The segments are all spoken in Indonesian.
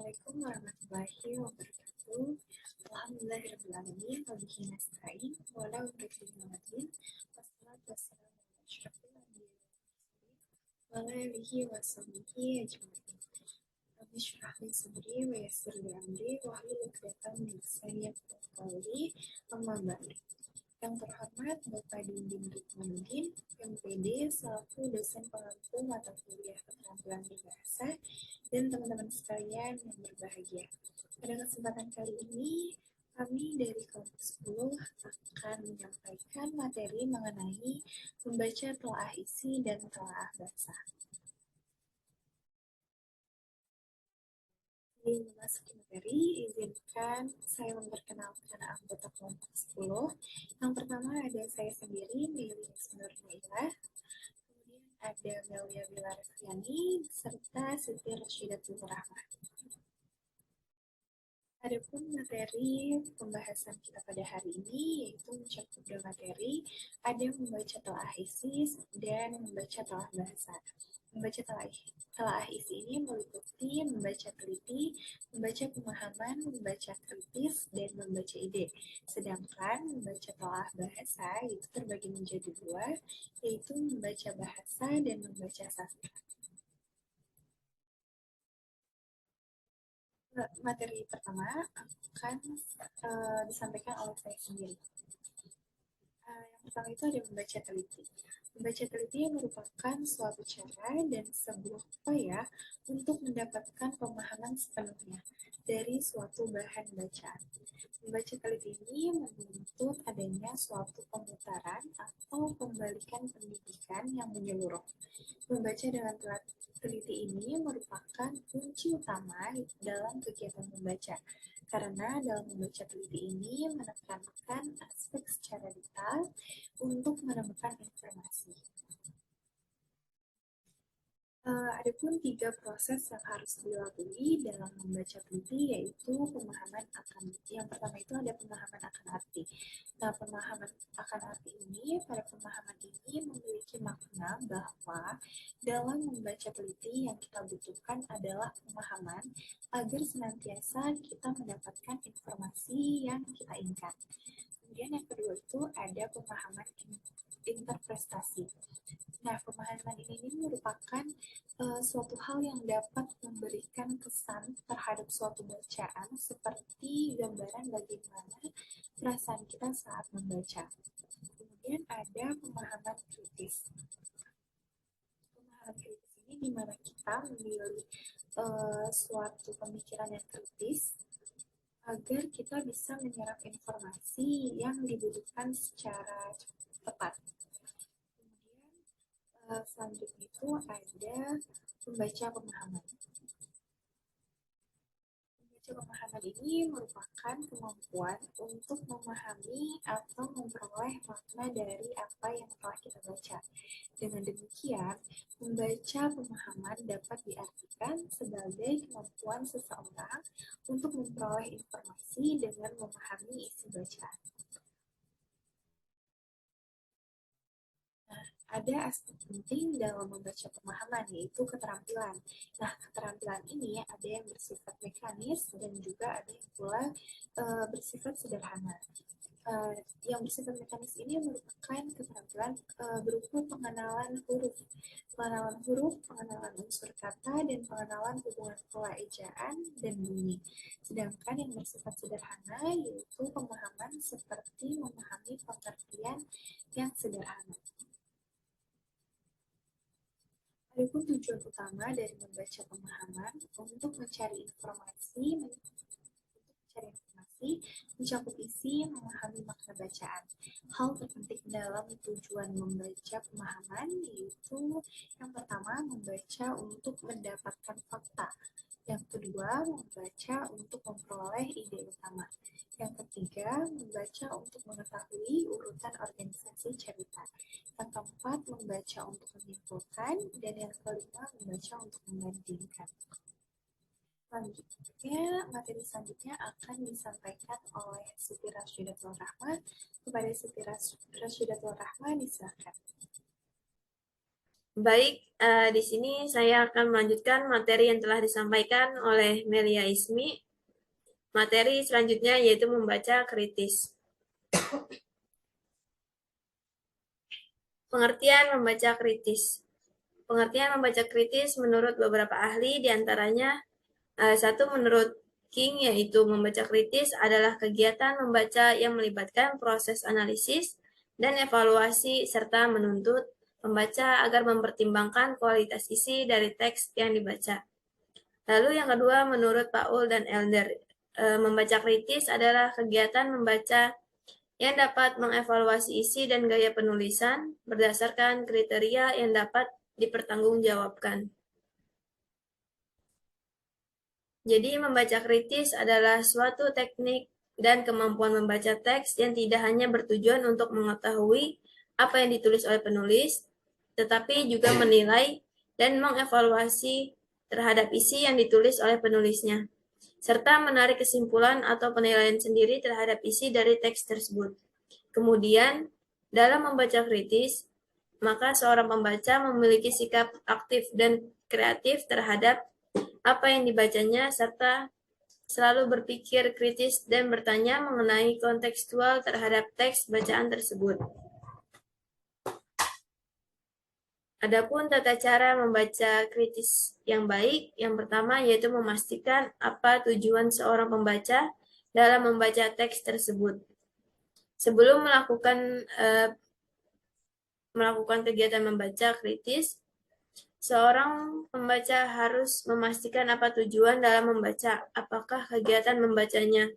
Assalamualaikum warahmatullahi wabarakatuh. Alhamdulillahirrahmanirrahim. Wabihi nasta'in. Wala ubiqinatin. Wassalatu wassalamu ala asyrafil anbiya'i wal mursalin. Wa ala alihi wa sahbihi ajma'in. Rabbi shrah li sadri wa yassir li amri wa hlul 'uqdatam min lisani yafqahu qawli. Amma ba'du. Yang terhormat Bapak Dinding Rukmanuddin, MPD selaku dosen pengampu mata kuliah keterampilan berbahasa, dan teman-teman sekalian yang berbahagia. Pada kesempatan kali ini, kami dari kelompok 10 akan menyampaikan materi mengenai membaca telaah isi dan telaah bahasa. Sebelum memasuki materi, izinkan saya memperkenalkan anggota kelompok 10. Yang pertama ada saya sendiri, Meli Nurmailah. Kemudian ada Melia Bilarfiani, serta Siti Rasyidatul Rahman. Adapun materi pembahasan kita pada hari ini yaitu mencakup dua materi, ada membaca telaah isi dan membaca telaah bahasa. Membaca telaah isi ini meliputi membaca teliti, membaca pemahaman, membaca kritis, dan membaca ide. Sedangkan membaca telaah bahasa itu terbagi menjadi dua, yaitu membaca bahasa dan membaca sastra. Materi pertama akan disampaikan oleh saya sendiri. Yang pertama itu ada membaca teliti. Membaca teliti merupakan suatu cara dan sebuah upaya untuk mendapatkan pemahaman sepenuhnya dari suatu bahan bacaan. Membaca teliti ini menuntut adanya suatu pemutaran atau pembalikan pendidikan yang menyeluruh. Membaca dengan teliti ini merupakan kunci utama dalam kegiatan membaca, karena dalam membaca teliti ini menekankan aspek secara detail untuk menemukan informasi. Adapun 3 proses yang harus dilalui dalam membaca teliti, yaitu pemahaman akan. Yang pertama itu ada pemahaman akan arti. Nah, pemahaman akan arti ini, pada pemahaman ini memiliki makna bahwa dalam membaca teliti yang kita butuhkan adalah pemahaman agar senantiasa kita mendapatkan informasi yang kita inginkan. Kemudian yang kedua itu ada pemahaman interpretasi. Nah, pemahaman ini merupakan suatu hal yang dapat memberikan kesan terhadap suatu bacaan seperti gambaran bagaimana perasaan kita saat membaca. Kemudian ada pemahaman kritis. Pemahaman kritis ini di mana kita memilih suatu pemikiran yang kritis agar kita bisa menyerap informasi yang dibutuhkan secara tepat. Selanjutnya itu ada membaca pemahaman. Membaca pemahaman ini merupakan kemampuan untuk memahami atau memperoleh makna dari apa yang telah kita baca. Dengan demikian, membaca pemahaman dapat diartikan sebagai kemampuan seseorang untuk memperoleh informasi dengan memahami isi bacaan. Ada aspek penting dalam membaca pemahaman, yaitu keterampilan. Nah, keterampilan ini ada yang bersifat mekanis dan juga ada yang pula bersifat sederhana. Yang bersifat mekanis ini merupakan keterampilan berupa pengenalan huruf, pengenalan unsur kata, dan pengenalan hubungan pola ejaan dan bunyi. Sedangkan yang bersifat sederhana yaitu pemahaman seperti memahami pengertian yang sederhana. Adapun tujuan utama dari membaca pemahaman untuk mencari informasi, mencakup isi, memahami makna bacaan. Hal terpenting dalam tujuan membaca pemahaman yaitu yang pertama membaca untuk mendapatkan fakta, yang kedua membaca untuk memperoleh ide utama, yang ketiga membaca untuk mengetahui urutan organisasi cerita, yang keempat membaca untuk menyimpulkan, dan yang kelima membaca untuk membandingkan. Selanjutnya, materi selanjutnya akan disampaikan oleh Siti Rasyidatul Rahman. Kepada Siti Rasyidatul Rahman, disilakan. Baik, di sini saya akan melanjutkan materi yang telah disampaikan oleh Melia Ismi. Materi selanjutnya yaitu membaca kritis. Pengertian membaca kritis. Pengertian membaca kritis menurut beberapa ahli, diantaranya satu menurut King, yaitu membaca kritis adalah kegiatan membaca yang melibatkan proses analisis dan evaluasi serta menuntut pembaca agar mempertimbangkan kualitas isi dari teks yang dibaca. Lalu yang kedua, menurut Paul dan Elder, membaca kritis adalah kegiatan membaca yang dapat mengevaluasi isi dan gaya penulisan berdasarkan kriteria yang dapat dipertanggungjawabkan. Jadi, membaca kritis adalah suatu teknik dan kemampuan membaca teks yang tidak hanya bertujuan untuk mengetahui apa yang ditulis oleh penulis, tetapi juga menilai dan mengevaluasi terhadap isi yang ditulis oleh penulisnya, serta menarik kesimpulan atau penilaian sendiri terhadap isi dari teks tersebut. Kemudian, dalam membaca kritis, maka seorang pembaca memiliki sikap aktif dan kreatif terhadap apa yang dibacanya, serta selalu berpikir kritis dan bertanya mengenai kontekstual terhadap teks bacaan tersebut. Adapun tata cara membaca kritis yang baik, yang pertama yaitu memastikan apa tujuan seorang pembaca dalam membaca teks tersebut. Sebelum melakukan kegiatan membaca kritis, seorang pembaca harus memastikan apa tujuan dalam membaca. Apakah kegiatan membacanya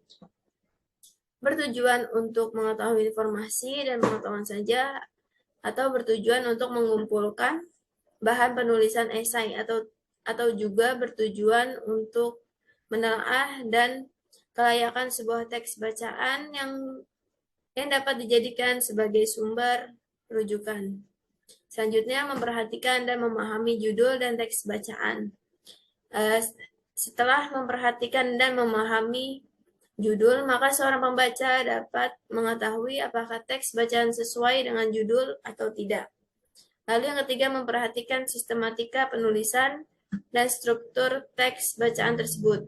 bertujuan untuk mengetahui informasi dan pengetahuan saja, atau bertujuan untuk mengumpulkan bahan penulisan esai, atau juga bertujuan untuk menelaah dan kelayakan sebuah teks bacaan yang dapat dijadikan sebagai sumber rujukan. Selanjutnya, memperhatikan dan memahami judul dan teks bacaan. Setelah memperhatikan dan memahami judul, maka seorang pembaca dapat mengetahui apakah teks bacaan sesuai dengan judul atau tidak. Lalu yang ketiga, memperhatikan sistematika penulisan dan struktur teks bacaan tersebut.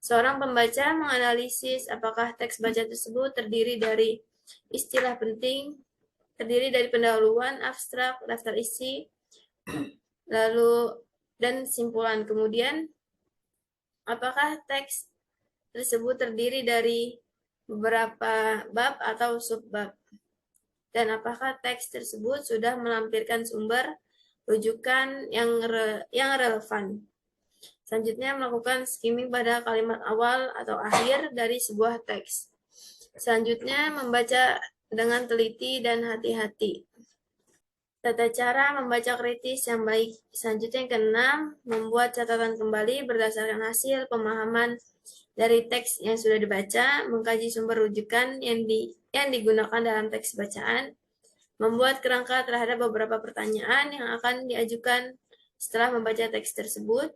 Seorang pembaca menganalisis apakah teks bacaan tersebut terdiri dari istilah penting, terdiri dari pendahuluan, abstrak, daftar isi, lalu dan simpulan. Kemudian, apakah teks tersebut terdiri dari beberapa bab atau subbab, dan apakah teks tersebut sudah melampirkan sumber rujukan yang relevan. Selanjutnya, melakukan skimming pada kalimat awal atau akhir dari sebuah teks. Selanjutnya, membaca dengan teliti dan hati-hati. Tata cara membaca kritis yang baik. Selanjutnya yang keenam, membuat catatan kembali berdasarkan hasil pemahaman dari teks yang sudah dibaca, mengkaji sumber rujukan yang digunakan dalam teks bacaan, membuat kerangka terhadap beberapa pertanyaan yang akan diajukan setelah membaca teks tersebut,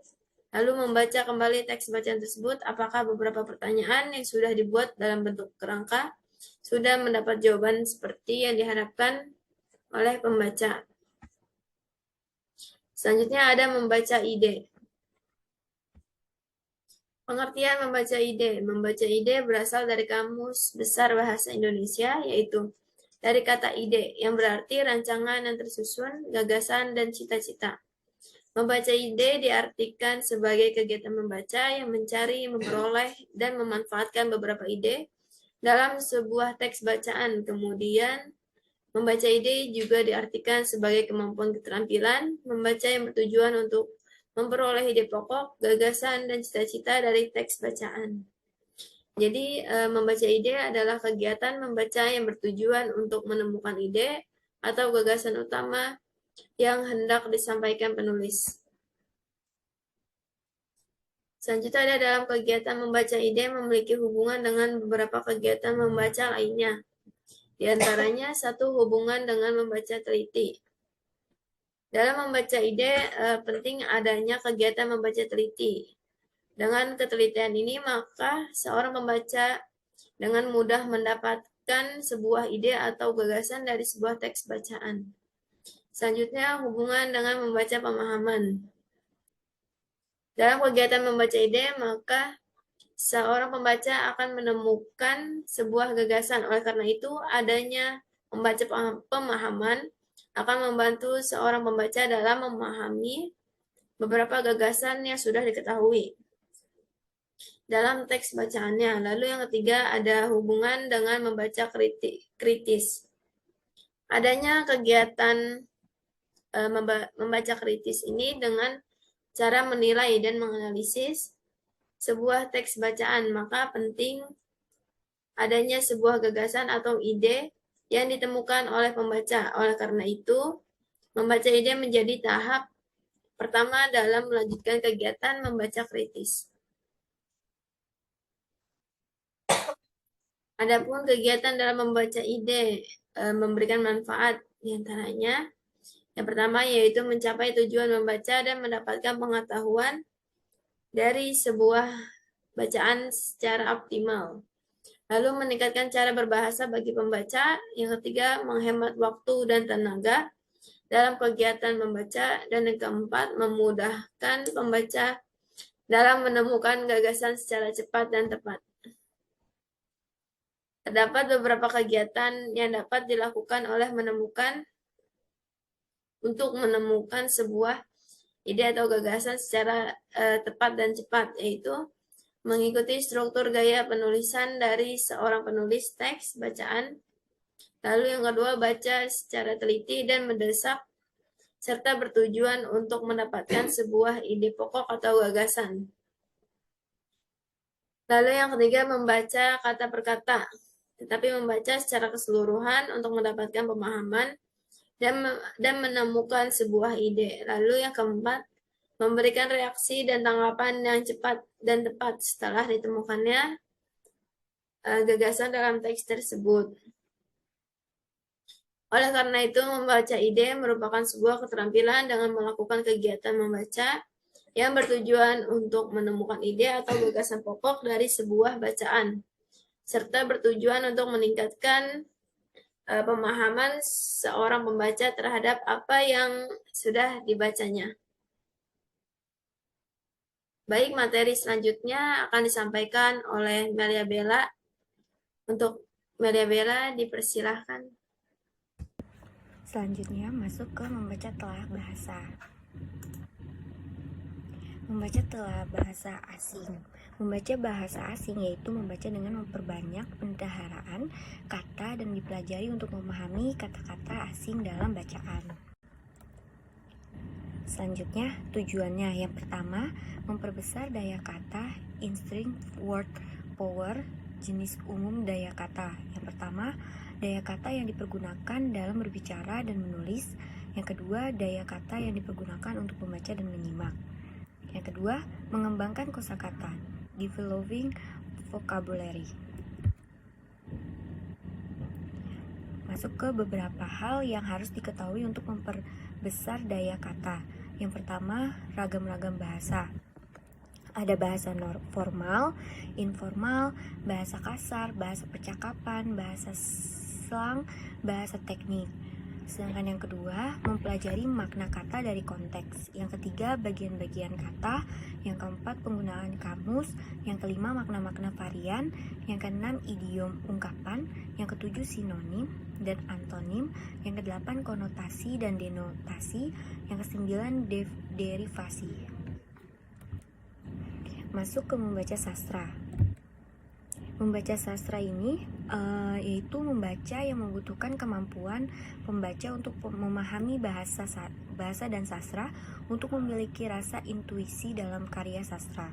lalu membaca kembali teks bacaan tersebut apakah beberapa pertanyaan yang sudah dibuat dalam bentuk kerangka sudah mendapat jawaban seperti yang diharapkan oleh pembaca. Selanjutnya ada membaca ide. Pengertian membaca ide. Membaca ide berasal dari Kamus Besar Bahasa Indonesia, yaitu dari kata ide, yang berarti rancangan yang tersusun, gagasan, dan cita-cita. Membaca ide diartikan sebagai kegiatan membaca yang mencari, memperoleh, dan memanfaatkan beberapa ide dalam sebuah teks bacaan. Kemudian, membaca ide juga diartikan sebagai kemampuan keterampilan membaca yang bertujuan untuk memperoleh ide pokok, gagasan, dan cita-cita dari teks bacaan. Jadi, membaca ide adalah kegiatan membaca yang bertujuan untuk menemukan ide atau gagasan utama yang hendak disampaikan penulis. Selanjutnya ada dalam kegiatan membaca ide memiliki hubungan dengan beberapa kegiatan membaca lainnya. Di antaranya, satu, hubungan dengan membaca teliti. Dalam membaca ide, penting adanya kegiatan membaca teliti. Dengan ketelitian ini, maka seorang pembaca dengan mudah mendapatkan sebuah ide atau gagasan dari sebuah teks bacaan. Selanjutnya, hubungan dengan membaca pemahaman. Dalam kegiatan membaca ide, maka seorang pembaca akan menemukan sebuah gagasan. Oleh karena itu, adanya membaca pemahaman akan membantu seorang pembaca dalam memahami beberapa gagasan yang sudah diketahui dalam teks bacaannya. Lalu yang ketiga ada hubungan dengan membaca kritis. Adanya kegiatan membaca kritis ini dengan cara menilai dan menganalisis sebuah teks bacaan, maka penting adanya sebuah gagasan atau ide yang ditemukan oleh pembaca. Oleh karena itu, membaca ide menjadi tahap pertama dalam melanjutkan kegiatan membaca kritis. Adapun kegiatan dalam membaca ide memberikan manfaat diantaranya yang pertama yaitu mencapai tujuan membaca dan mendapatkan pengetahuan dari sebuah bacaan secara optimal. Lalu meningkatkan cara berbahasa bagi pembaca. Yang ketiga, menghemat waktu dan tenaga dalam kegiatan membaca. Dan yang keempat, memudahkan pembaca dalam menemukan gagasan secara cepat dan tepat. Terdapat beberapa kegiatan yang dapat dilakukan oleh untuk menemukan sebuah ide atau gagasan secara tepat dan cepat, yaitu mengikuti struktur gaya penulisan dari seorang penulis teks bacaan. Lalu yang kedua, baca secara teliti dan mendesak serta bertujuan untuk mendapatkan sebuah ide pokok atau gagasan. Lalu yang ketiga, membaca kata per kata, tetapi membaca secara keseluruhan untuk mendapatkan pemahaman dan menemukan sebuah ide. Lalu yang keempat, memberikan reaksi dan tanggapan yang cepat dan tepat setelah ditemukannya gagasan dalam teks tersebut. Oleh karena itu, membaca ide merupakan sebuah keterampilan dengan melakukan kegiatan membaca yang bertujuan untuk menemukan ide atau gagasan pokok dari sebuah bacaan, serta bertujuan untuk meningkatkan pemahaman seorang pembaca terhadap apa yang sudah dibacanya. Baik, materi selanjutnya akan disampaikan oleh Melia Bella. Untuk Melia Bella, dipersilahkan. Selanjutnya masuk ke membaca telah bahasa. Membaca telah bahasa asing. Membaca bahasa asing yaitu membaca dengan memperbanyak pendaharaan kata dan dipelajari untuk memahami kata-kata asing dalam bacaan. Selanjutnya, tujuannya yang pertama, memperbesar daya kata, instinct, word, power, jenis umum daya kata. Yang pertama, daya kata yang dipergunakan dalam berbicara dan menulis. Yang kedua, daya kata yang dipergunakan untuk membaca dan menyimak. Yang kedua, mengembangkan kosakata, developing vocabulary. Masuk ke beberapa hal yang harus diketahui untuk memperbesar daya kata. Yang pertama, ragam-ragam bahasa. Ada bahasa formal, informal, bahasa kasar, bahasa percakapan, bahasa slang, bahasa teknik. Sedangkan yang kedua, mempelajari makna kata dari konteks. Yang ketiga, bagian-bagian kata. Yang keempat, penggunaan kamus. Yang kelima, makna-makna varian. Yang keenam, idiom ungkapan. Yang ketujuh, sinonim dan antonim. Yang kedelapan, konotasi dan denotasi. Yang kesembilan, derivasi. Masuk ke membaca sastra. Membaca sastra ini yaitu membaca yang membutuhkan kemampuan pembaca untuk memahami bahasa dan sastra untuk memiliki rasa intuisi dalam karya sastra.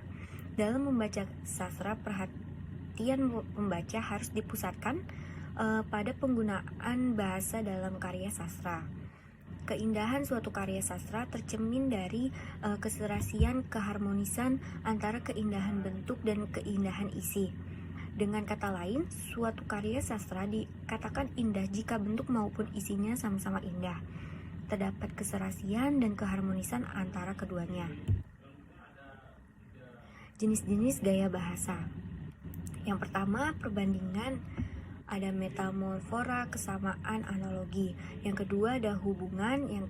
Dalam membaca sastra, perhatian pembaca harus dipusatkan pada penggunaan bahasa dalam karya sastra. Keindahan suatu karya sastra tercermin dari keserasian keharmonisan antara keindahan bentuk dan keindahan isi. Dengan kata lain, suatu karya sastra dikatakan indah jika bentuk maupun isinya sama-sama indah. Terdapat keserasian dan keharmonisan antara keduanya. Jenis-jenis gaya bahasa. Yang pertama, perbandingan ada metamorfora, kesamaan, analogi. Yang kedua ada hubungan,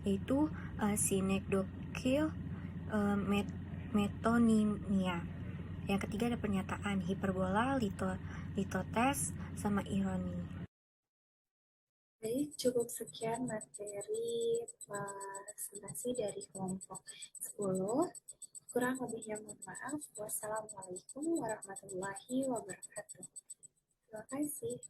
yaitu sinekdokil, metonimia. Yang ketiga ada pernyataan, hiperbola, litotes, sama ironi. Baik, cukup sekian materi presentasi dari kelompok 10. Kurang lebihnya mohon maaf. Wassalamualaikum warahmatullahi wabarakatuh. Terima kasih.